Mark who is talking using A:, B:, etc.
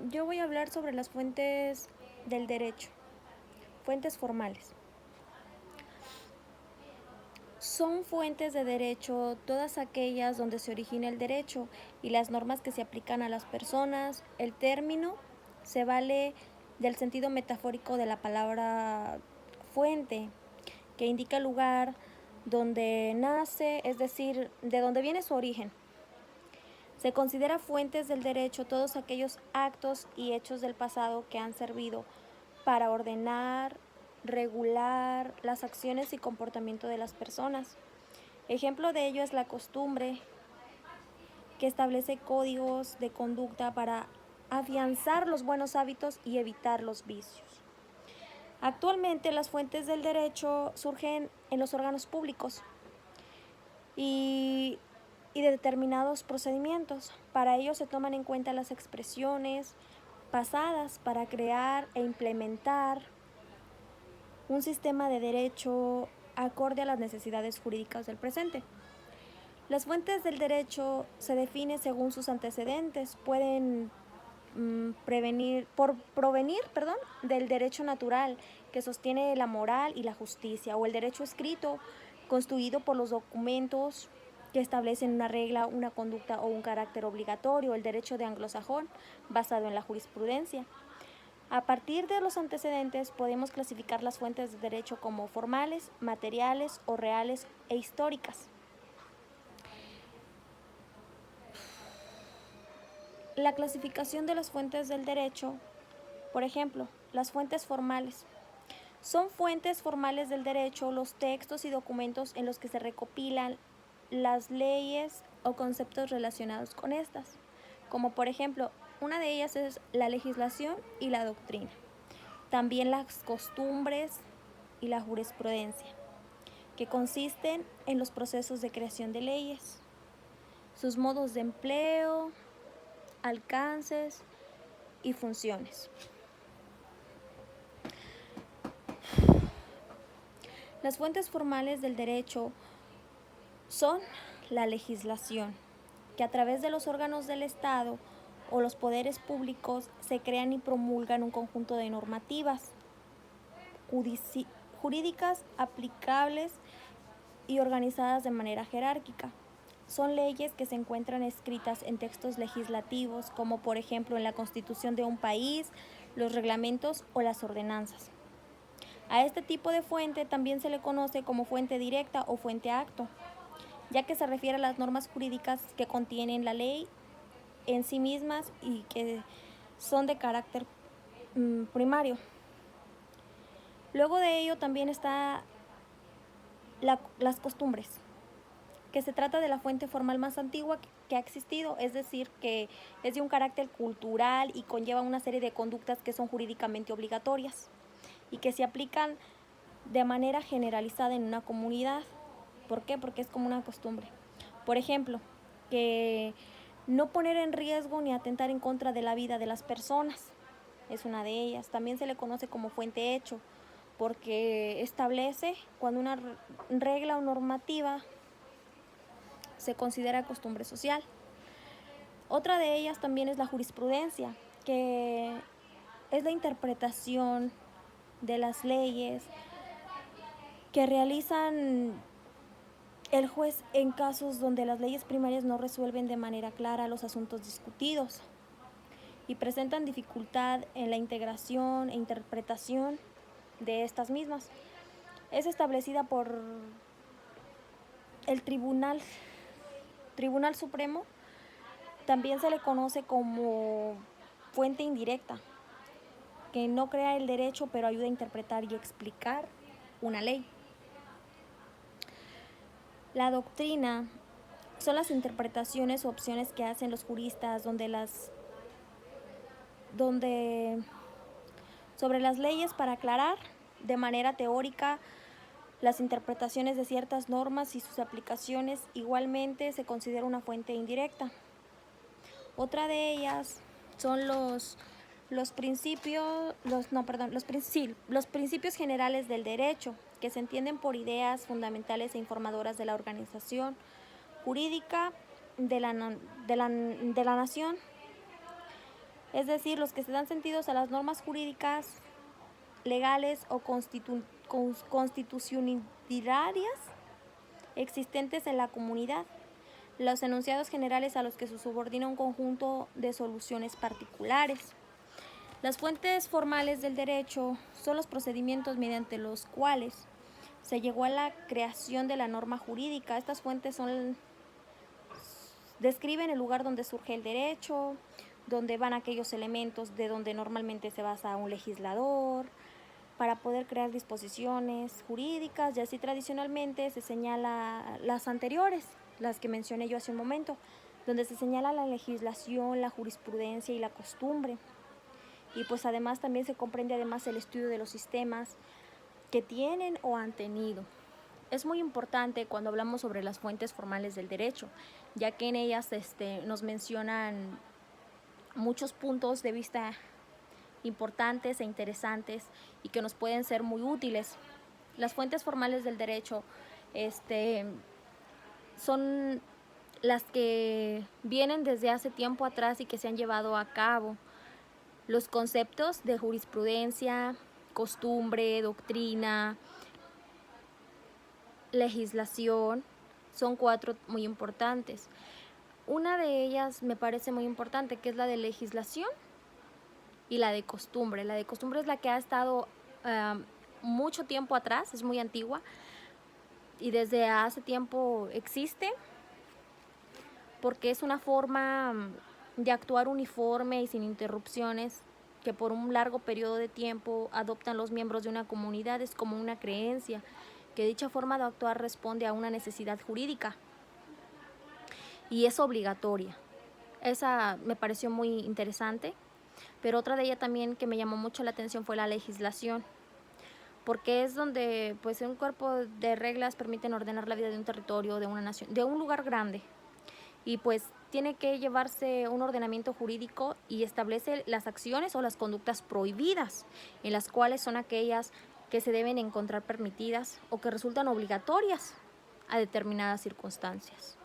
A: Yo voy a hablar sobre las fuentes del derecho, fuentes formales. Son fuentes de derecho todas aquellas donde se origina el derecho y las normas que se aplican a las personas. El término se vale del sentido metafórico de la palabra fuente, que indica el lugar donde nace, es decir, de donde viene su origen. Se considera fuentes del derecho todos aquellos actos y hechos del pasado que han servido para ordenar, regular las acciones y comportamiento de las personas. Ejemplo de ello es la costumbre, que establece códigos de conducta para afianzar los buenos hábitos y evitar los vicios. Actualmente las fuentes del derecho surgen en los órganos públicos y de determinados procedimientos. Para ello se toman en cuenta las expresiones pasadas para crear e implementar un sistema de derecho acorde a las necesidades jurídicas del presente. Las fuentes del derecho se definen según sus antecedentes, pueden provenir del derecho natural, que sostiene la moral y la justicia, o el derecho escrito, constituido por los documentos que establecen una regla, una conducta o un carácter obligatorio, el derecho de anglosajón, basado en la jurisprudencia. A partir de los antecedentes podemos clasificar las fuentes de derecho como formales, materiales o reales e históricas. La clasificación de las fuentes del derecho, por ejemplo, las fuentes formales. Son fuentes formales del derecho los textos y documentos en los que se recopilan las leyes o conceptos relacionados con estas, como por ejemplo, una de ellas es la legislación y la doctrina. También las costumbres y la jurisprudencia, que consisten en los procesos de creación de leyes, sus modos de empleo, alcances y funciones. Las fuentes formales del derecho son la legislación, que a través de los órganos del Estado o los poderes públicos se crean y promulgan un conjunto de normativas jurídicas aplicables y organizadas de manera jerárquica. Son leyes que se encuentran escritas en textos legislativos, como por ejemplo en la Constitución de un país, los reglamentos o las ordenanzas. A este tipo de fuente también se le conoce como fuente directa o fuente acto, ya que se refiere a las normas jurídicas que contienen la ley en sí mismas y que son de carácter primario. Luego de ello también está las costumbres, que se trata de la fuente formal más antigua que ha existido, es decir, que es de un carácter cultural y conlleva una serie de conductas que son jurídicamente obligatorias y que se aplican de manera generalizada en una comunidad. ¿Por qué? Porque es como una costumbre. Por ejemplo, que no poner en riesgo ni atentar en contra de la vida de las personas es una de ellas. También se le conoce como fuente hecho, porque establece cuando una regla o normativa se considera costumbre social. Otra de ellas también es la jurisprudencia, que es la interpretación de las leyes que realizan el juez en casos donde las leyes primarias no resuelven de manera clara los asuntos discutidos y presentan dificultad en la integración e interpretación de estas mismas. Es establecida por el Tribunal Supremo. También se le conoce como fuente indirecta, que no crea el derecho pero ayuda a interpretar y explicar una ley. La doctrina son las interpretaciones o opciones que hacen los juristas sobre las leyes para aclarar de manera teórica las interpretaciones de ciertas normas y sus aplicaciones. Igualmente se considera una fuente indirecta. Otra de ellas son los principios generales del derecho, que se entienden por ideas fundamentales e informadoras de la organización jurídica de la nación. es decir, los que se dan sentidos a las normas jurídicas, legales o constitucionarias existentes en la comunidad, los enunciados generales a los que se subordina un conjunto de soluciones particulares. Las fuentes formales del derecho son los procedimientos mediante los cuales se llegó a la creación de la norma jurídica. Estas fuentes describen el lugar donde surge el derecho, donde van aquellos elementos de donde normalmente se basa un legislador, para poder crear disposiciones jurídicas, y así tradicionalmente se señala las anteriores, las que mencioné yo hace un momento, donde se señala la legislación, la jurisprudencia y la costumbre. Y pues además también se comprende además el estudio de los sistemas que tienen o han tenido. Es muy importante cuando hablamos sobre las fuentes formales del derecho, ya que en ellas nos mencionan muchos puntos de vista importantes e interesantes y que nos pueden ser muy útiles. Las fuentes formales del derecho son las que vienen desde hace tiempo atrás y que se han llevado a cabo. Los conceptos de jurisprudencia, costumbre, doctrina, legislación son 4 muy importantes. Una de ellas me parece muy importante, que es la de legislación y la de costumbre. La de costumbre es la que ha estado mucho tiempo atrás, es muy antigua y desde hace tiempo existe, porque es una forma de actuar uniforme y sin interrupciones que por un largo periodo de tiempo adoptan los miembros de una comunidad. Es como una creencia que dicha forma de actuar responde a una necesidad jurídica y es obligatoria. Esa me pareció muy interesante, pero otra de ella también que me llamó mucho la atención fue la legislación, porque es donde pues un cuerpo de reglas permiten ordenar la vida de un territorio, de una nación, de un lugar grande, y pues tiene que llevarse un ordenamiento jurídico y establece las acciones o las conductas prohibidas, en las cuales son aquellas que se deben encontrar permitidas o que resultan obligatorias a determinadas circunstancias.